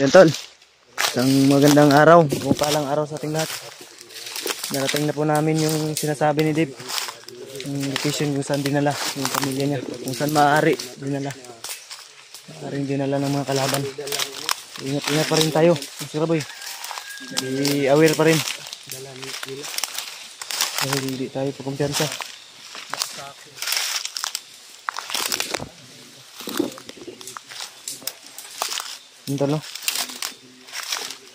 Yan tol, isang magandang araw, palang araw sa ating lahat. Narating na po namin yung sinasabi ni Dave, yung location kung saan dinala yung pamilya niya, kung saan maaari dinala. Maaaring dinala ng mga kalaban. Ingat-ingat pa rin tayo, Sir Boy. I-aware pa rin. Dahil hindi tayo pagkumpiyansa. Ito no?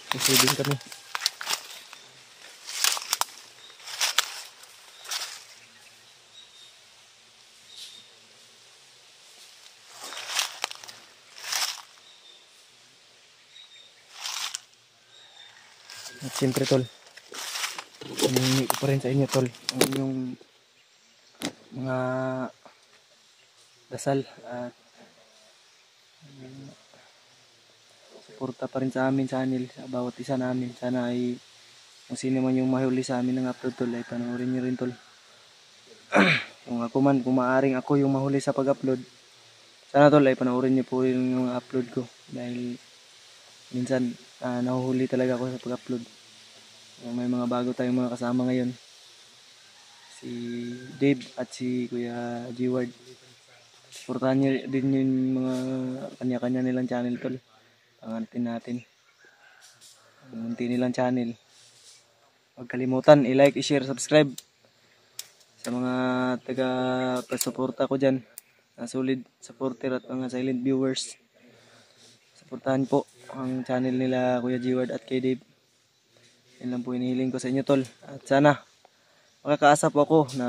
Susunod kami. At siyempre tol, humingi ko pa rin sa inyo tol ang inyong mga dasal at suporta pa rin sa amin channel, sa bawat isa namin. Sana ay kung sino man yung mahuli sa amin ng upload tol ay panoorin nyo rin tol. Kung ako man, kung maaring ako yung mahuli sa pag-upload, sana tol ay panoorin nyo po yung upload ko. Dahil minsan nahuhuli talaga ako sa pag-upload. May mga bago tayong mga kasama ngayon, si Dave at si Kuya G-Ward. Supportahan nyo din yung mga kanya-kanya nilang channel tol. Pangantin natin ang munti nilang channel. Huwag kalimutan i-like, i-share, subscribe sa mga taga-pasuporta ko dyan, solid supporter at mga silent viewers. Supportahan po ang channel nila Kuya G-Ward at kay Dave. Yan lang po inihiling ko sa inyo tol. At sana makakaasa po ako na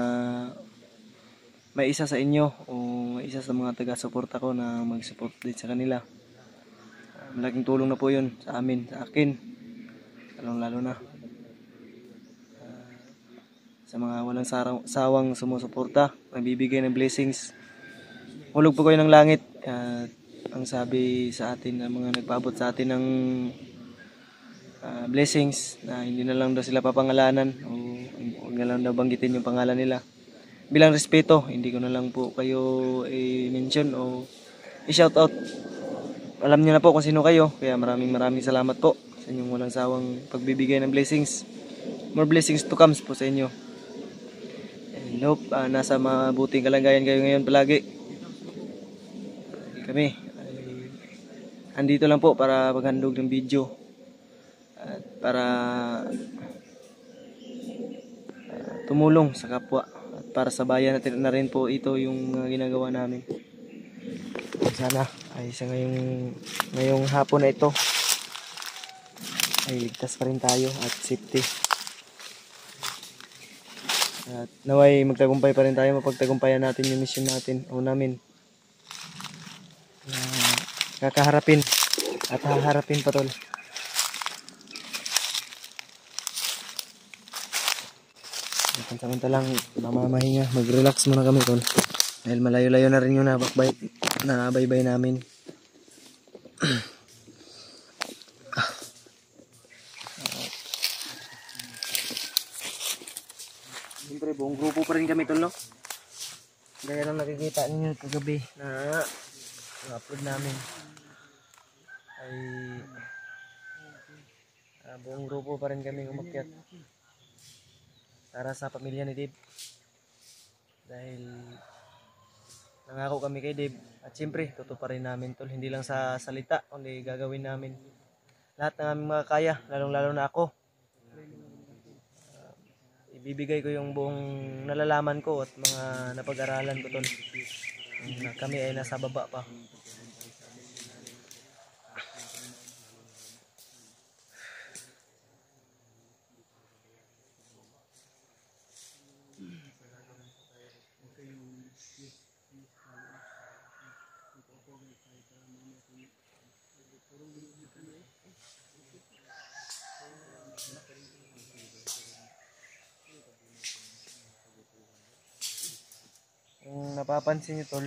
may isa sa inyo o may isa sa mga taga-suporta ko na mag-support din sa kanila. Malaking tulong na po yun sa amin, sa akin, lalo na sa mga walang sawang sumusuporta, nagbibigay ng blessings. Hulog po kayo ng langit. Ang sabi sa atin ng mga nagpaabot sa atin ng blessings, na hindi na lang daw sila papangalanan o huwag na lang daw banggitin yung pangalan nila. Bilang respeto, hindi ko na lang po kayo i-mention o i-shout out. Alam niyo na po kung sino kayo, kaya maraming salamat po sa inyong walang sawang pagbibigay ng blessings. More blessings to come po sa inyo. And hope nasa mabuting kalagayan kayo ngayon palagi. Kami andito lang po para maghandog ng video at para tumulong sa kapwa at para sa bayan natin na rin po ito yung mga ginagawa namin. Sana ay sa ngayong hapon na ito ay ligtas pa rin tayo at safety. At naway magtagumpay pa rin tayo, mapagtagumpayan natin yung mission natin o namin. Kakaharapin at haharapin pa tol. Samantalang mamamahinga, mag-relax muna kami tol. Dahil malayo-layo na rin yung nabaybay namin. Siyempre buong grupo pa rin kami tol no. Gaya lang nakikita ninyo kagabi na upload namin ay buong grupo pa rin kami umakyat para sa pamilya ni Dave. Dahil nangako kami kay Dave at siyempre tutuparin namin tol, hindi lang sa salita kundi gagawin namin lahat ng aming makakaya, lalong-lalo na ako. Ibibigay ko yung buong nalalaman ko at mga napag-aralan ko tol. Kami ay nasa baba pa. Kung napapansin niyo tol,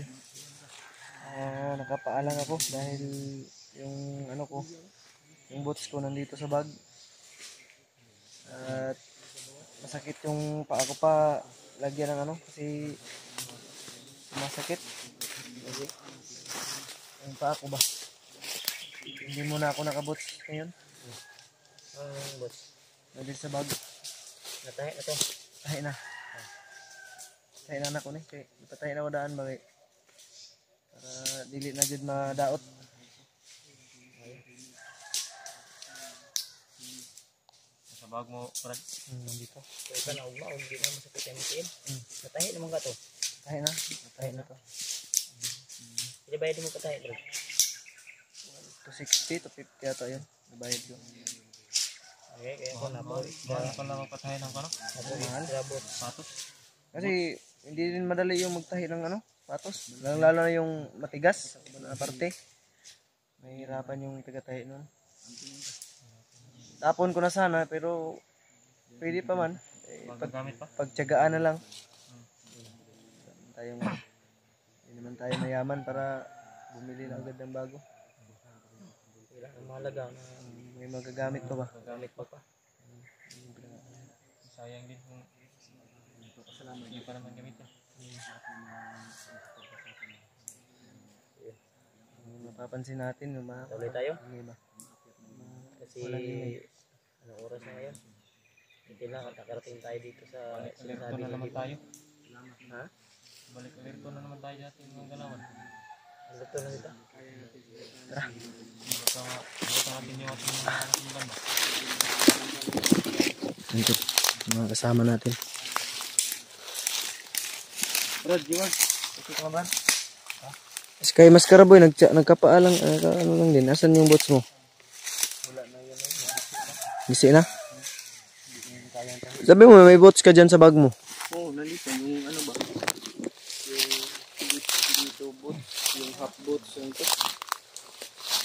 nakapaalang ako dahil yung ano ko, yung boots ko nandito sa bag. At masakit yung paa ko pa lagyan ng ano kasi masakit. Yung paa ko ba? Hindi muna ako nakabots ngayon. Bots. Nandito sa bag. Natahi na to. Tahi na. Tahi na ako ni. Kaya ipatahi na wadaan ba kay. Para dili na jud madaot. Sa bag mo, Brad. Nandito. Kaya ka na ugma, hindi na masakit yung mitiin. Natahi naman ka to. Tahi na. Tahi na to. Hindi bayad mo patahi, Brad. 260 to 50 ata yun. Nabayad ko. Okay, kaya ko nabawi. Mahal pa lang magpatahi ng ano? Nabawi sa bot. Patos? Kasi hindi din madali yung magtahi ng ano, patos. Lalo na yung matigas na parte. Mahirapan yung tagatahi nun. Tapon ko na sana pero pwede pa man. Magagamit pa? Pagtiyagaan na lang. Hindi naman tayo mayaman para bumili na agad ng bago. Ang mahalaga na May magagamit pa ba? gamit pa pa. Sayang din kung hindi pa naman gamitin. Mapapansin natin yung mga Tuloy tayo. iba. Kasi Walang ingay. anong oras na ngayon? Hindi lang at nakarating tayo dito sa Alerto na naman tayo. Ha? Balik alerto na naman tayo dati ng galawan. Ano to na dito? Basta natin yung ating banda. Ito, mga kasama natin. Brad, George, ito ka ba? Sky Mascara Boy, nagkapaalang, ano lang din. Asan yung bots mo? Wala na yun. Gisi na? Sabi mo, may bots ka dyan sa bag mo. Oo, nandito. Yung ano ba? Yung dito boot. Yung half boot. Yung ito.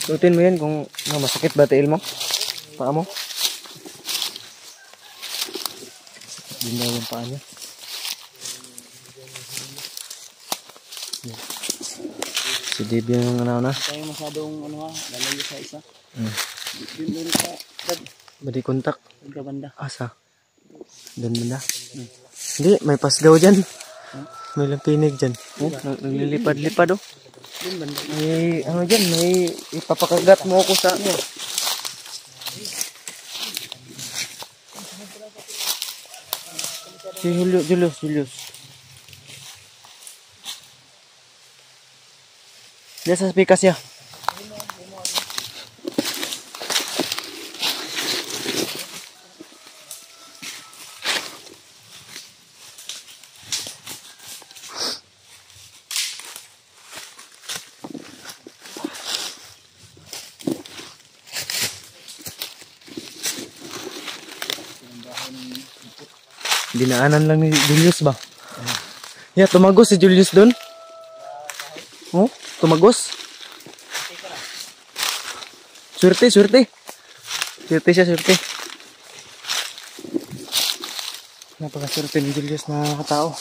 Suotin mo yan kung masakit ba tail mo? Paa mo? Din daw yung paa niya. Si Dave yung ano na. Tayo masyadong ano ha. Lalayo sa isa. Yun doon sa Body contact. banda. Asa? Doon banda. Hindi, may pasgaw dyan. May lampinig dyan. Oh, naglilipad-lipad oh. Yun banda. May ano dyan, may ipapakagat mo ako sa ano. Si Julius. Dia sa speakers ya. Dinaanan lang ni Julius ba? Ya, tumagos si Julius doon. Oh, tumagos. Swerte. Swerte siya, swerte. Napakaswerte ni Julius na katao.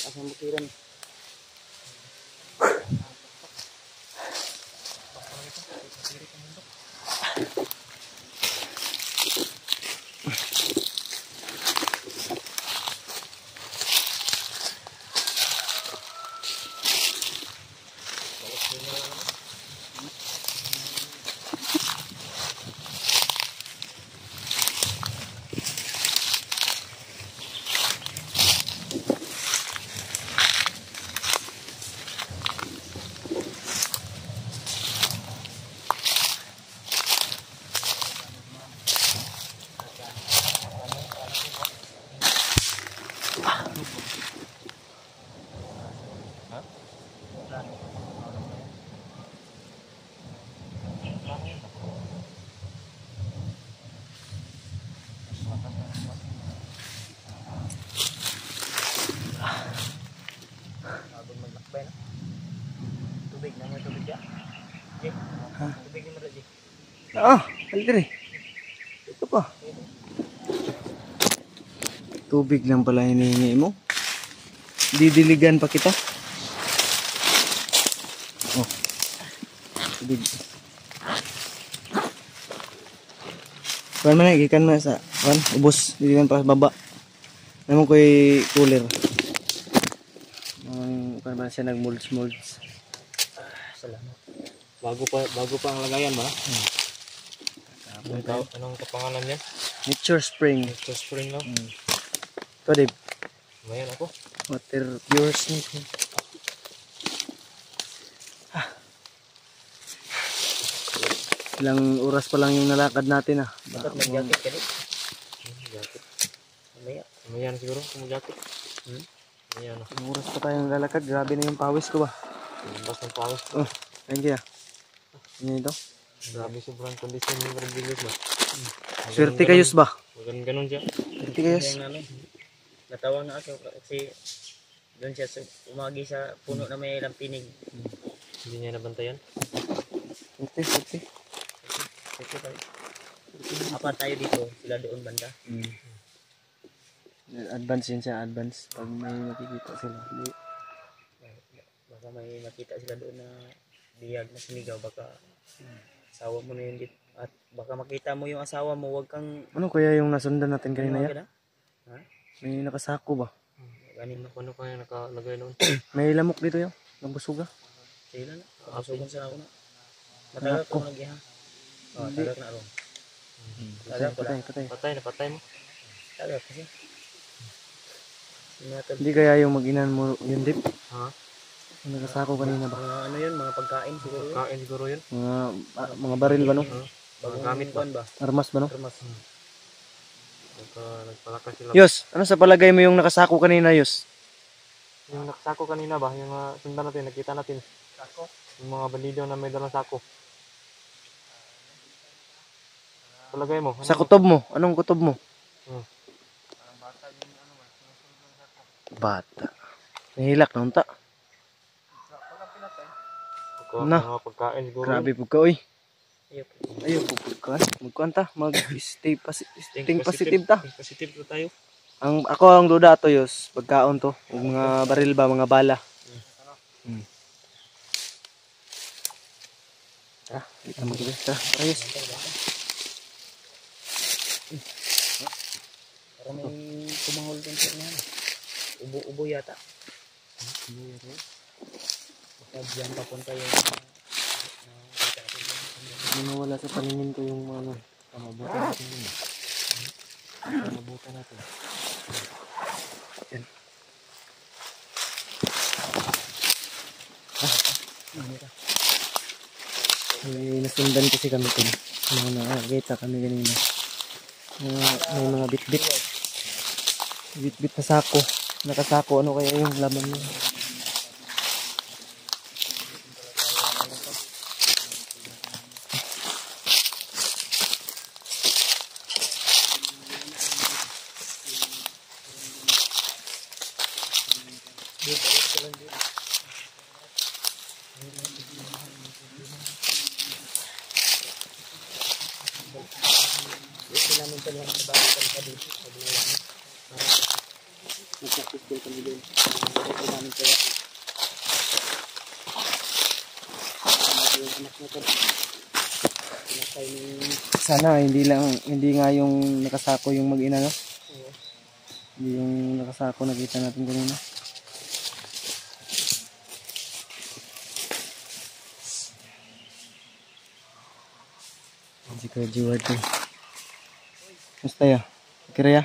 Asang bukiran. Tubig na mo tubig ya. Okay. Tubig ni Maraji. Halika rin. Ito pa. Tubig lang pala hinihingi mo. Didiligan pa kita. Oh. Tubig. Kuan man gikan na sa kuan ubos dili man pa sa baba. Namon koy cooler. Kuan man siya nag-molds. Salamat. Bago pa ang lagayan ba? Anong kapangalan niya? Nature Spring. Extra spring lang. Ito Dave, Mayan ako. water pure snake. Ilang oras pa lang yung nalakad natin ah. Dapat mag-jacket ka din. Jacket. Mayan siguro kung jacket. Mayan na. Ilang oras pa tayong lalakad. Grabe na yung pawis ko ba. Bas ng pawis. Oh, ayun kaya. Yan ito. Grabe sobrang kondisyon ng Vergilius ba. Swerte kayos ba? Ganun siya. Swerte kayos. Kaya namin, natawa na ako kasi doon siya umagi sa puno na may lampinig. Hindi niya nabantayan. Swerte. Kasi apat tayo dito, sila doon banda. Advance yun siya, advance. Pag may makikita sila. Baka may makita sila doon na biyag na sinigaw, baka asawa mo na yun dito. At baka makita mo yung asawa mo, wag kang Ano kaya yung nasundan natin kanina ano ya? ka na? Ha? May nakasako ba? Ganin mo. Ano kaya nakalagay noon? May lamok dito yun. Nagbusuga. Sila na. Kasugan sa ako na. Matagak ko lagi ha. Oh, tagak na ron. Tagak ko lang. Patay. Napatay mo. Tagak kasi. Sinatag. Hindi kaya yung mag-inan mo yun dip? Ha? Yung nakasako kanina ba? Mga ano yun, mga pagkain siguro yun. Kain siguro yun. Mga baril ba no? Bagong gamit ba? ba? Armas ba no? Armas. Nagpalakas sila. Yus, ano sa palagay mo yung nakasako kanina Yus? Yung nakasako kanina ba? Yung sundan natin, nakita natin. Ako? Yung mga bandido na may dalang sako. Palagay mo? Sa kutob mo? Anong kutob mo? Bata. Nahilak na unta. Na. Mga pagkain siguro. Grabe po ka oy. Ayop. Ayaw po ka. Magkuhan ta. Mag-stay positive ta. Positive na tayo. Ako ang duda to Yus. Pagkaon to. Yung mga baril ba, mga bala. Kita mo dito. Ayos. Para may kumahol din siya na. Ubo yata. Baka diyan papunta yung Hindi mawala sa paningin ko yung ano. Mabuta natin yun. Mabuta natin. Yan. May nasundan kasi kami ito. Mga nakakita kami kanina. May mga bit-bit. Bit-bit na sako. Nakasako. Ano kaya yung laman niya? ito namin ito lang sa bago ka dito. Sabi nila namin. Nagpapis ko kami doon. Ito namin kaya. Yung anak na ito. Pinakay ni... Sana hindi nga yung nakasako yung mag-ina no? Hindi yung nakasako nakita natin kanina. Si Kuya Jiward ko. Musta ya? Kira ya?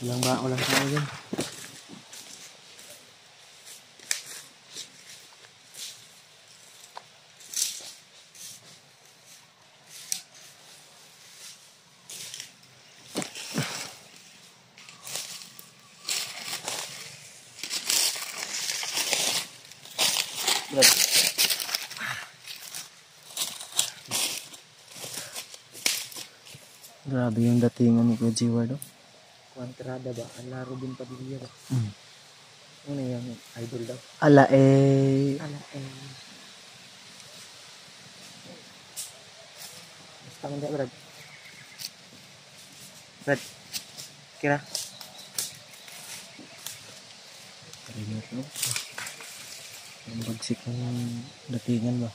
Walang tao dyan. Grabe yung datingan ni Kuya Jiward. Kontrada ba? Ala Robin Padilla ba? Ano yung idol daw? Ala eh. Tama na, Brad. Brad. Kira. Kalimut no. Ang bagsik ng datingan ba?